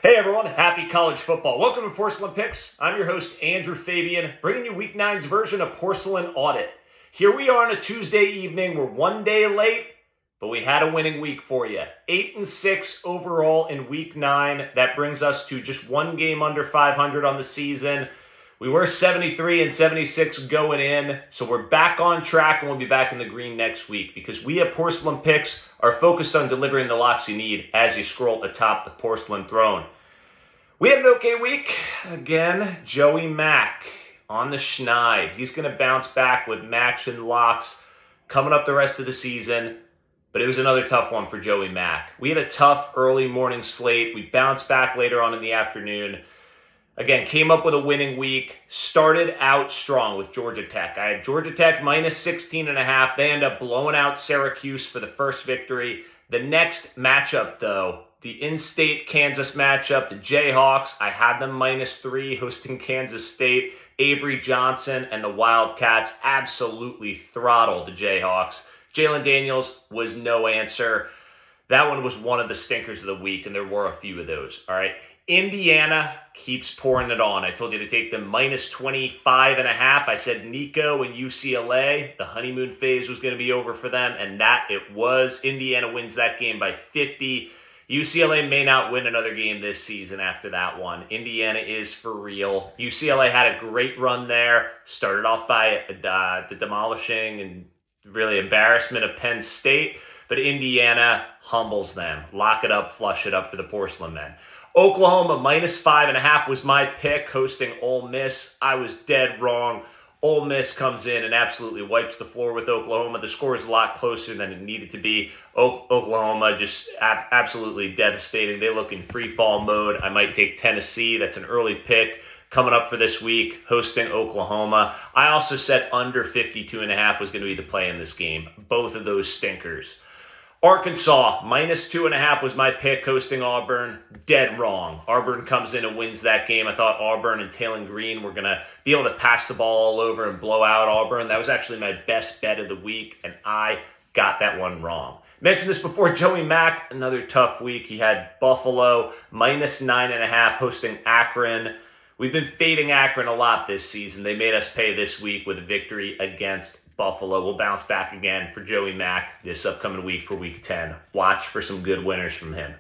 Hey everyone, happy college football. Welcome to Porcelain Picks. I'm your host, Andrew Fabian, bringing you Week 9's version of Porcelain Audit. Here we are on a Tuesday evening. We're one day late, but we had a winning week for you. 8-6 overall in Week 9. That brings us to just one game under 500 on the season. We were 73-76 going in, so we're back on track and we'll be back in the green next week because we at Porcelain Picks are focused on delivering the locks you need as you scroll atop the porcelain throne. We had an okay week. Again, Joey Mack on the schneid. He's going to bounce back with Max and locks coming up the rest of the season, but it was another tough one for Joey Mack. We had a tough early morning slate. We bounced back later on in the afternoon. Again, came up with a winning week, started out strong with Georgia Tech. I had Georgia Tech minus 16.5. They end up blowing out Syracuse for the first victory. The next matchup, though, the in-state Kansas matchup, the Jayhawks, I had them -3 hosting Kansas State. Avery Johnson and the Wildcats absolutely throttled the Jayhawks. Jalen Daniels was no answer. That one was one of the stinkers of the week, and there were a few of those, all right? Indiana keeps pouring it on. I told you to take them -25.5. I said Nico and UCLA, the honeymoon phase was going to be over for them, and that it was. Indiana wins that game by 50. UCLA may not win another game this season after that one. Indiana is for real. UCLA had a great run there. Started off by the demolishing and really embarrassment of Penn State, but Indiana humbles them. Lock it up, flush it up for the Porcelain Men. Oklahoma -5.5 was my pick, hosting Ole Miss. I was dead wrong. Ole Miss comes in and absolutely wipes the floor with Oklahoma. The score is a lot closer than it needed to be. Oklahoma just absolutely devastating. They look in free fall mode. I might take Tennessee. That's an early pick coming up for this week, hosting Oklahoma. I also said under 52.5 was going to be the play in this game. Both of those stinkers. Arkansas, -2.5 was my pick, hosting Auburn. Dead wrong. Auburn comes in and wins that game. I thought Auburn and Taylon Green were going to be able to pass the ball all over and blow out Auburn. That was actually my best bet of the week, and I got that one wrong. Mentioned this before, Joey Mack, another tough week. He had Buffalo, -9.5, hosting Akron. We've been fading Akron a lot this season. They made us pay this week with a victory against Buffalo. Will bounce back again for Joey Mack this upcoming week for Week 10. Watch for some good winners from him.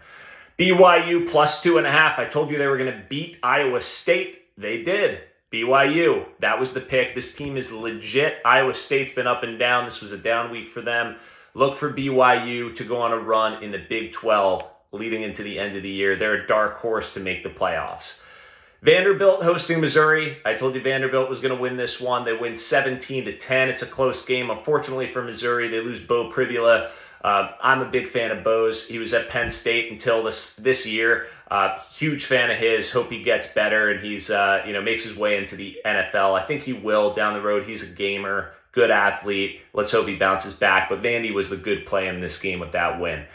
BYU +2.5. I told you they were going to beat Iowa State. They did. BYU, that was the pick. This team is legit. Iowa State's been up and down. This was a down week for them. Look for BYU to go on a run in the Big 12 leading into the end of the year. They're a dark horse to make the playoffs. Vanderbilt hosting Missouri. I told you Vanderbilt was going to win this one. They win 17-10. It's a close game. Unfortunately for Missouri, they lose Bo Pribula. I'm a big fan of Bo's. He was at Penn State until this year. Huge fan of his. Hope he gets better and he's makes his way into the NFL. I think he will down the road. He's a gamer, good athlete. Let's hope he bounces back. But Vandy was the good play in this game with that win.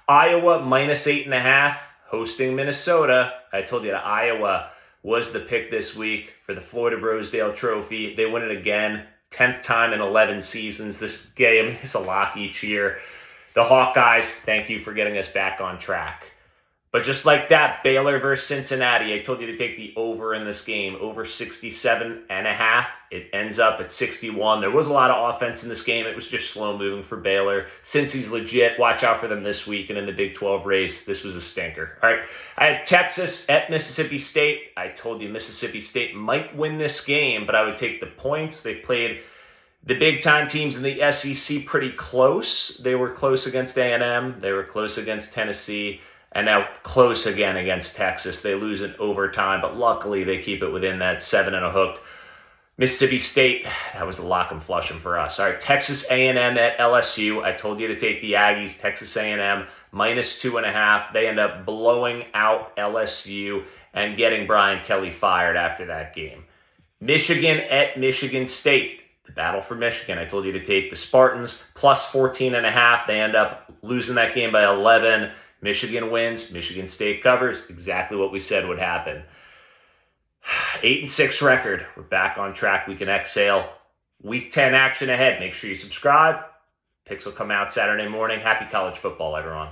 Iowa -8.5 hosting Minnesota. I told you that Iowa was the pick this week for the Floyd of Rosedale Trophy. They win it again, 10th time in 11 seasons. This game is a lock each year. The Hawkeyes, thank you for getting us back on track. But just like that, Baylor versus Cincinnati, I told you to take the over in this game, over 67.5. It ends up at 61. There was a lot of offense in this game. It was just slow moving for Baylor. Cincy's legit. Watch out for them this week. And in the Big 12 race, this was a stinker. All right, I had Texas at Mississippi State. I told you Mississippi State might win this game, but I would take the points. They played the big-time teams in the SEC pretty close. They were close against A&M. They were close against Tennessee. And now close again against Texas. They lose in overtime, but luckily they keep it within that 7 and a hook. Mississippi State, that was a lock and flushing for us. All right, Texas A&M at LSU. I told you to take the Aggies, Texas A&M, -2.5. They end up blowing out LSU and getting Brian Kelly fired after that game. Michigan at Michigan State. The battle for Michigan. I told you to take the Spartans, +14.5. They end up losing that game by 11. Michigan wins. Michigan State covers. Exactly what we said would happen. 8-6 record. We're back on track. We can exhale. Week 10 action ahead. Make sure you subscribe. Picks will come out Saturday morning. Happy college football, everyone.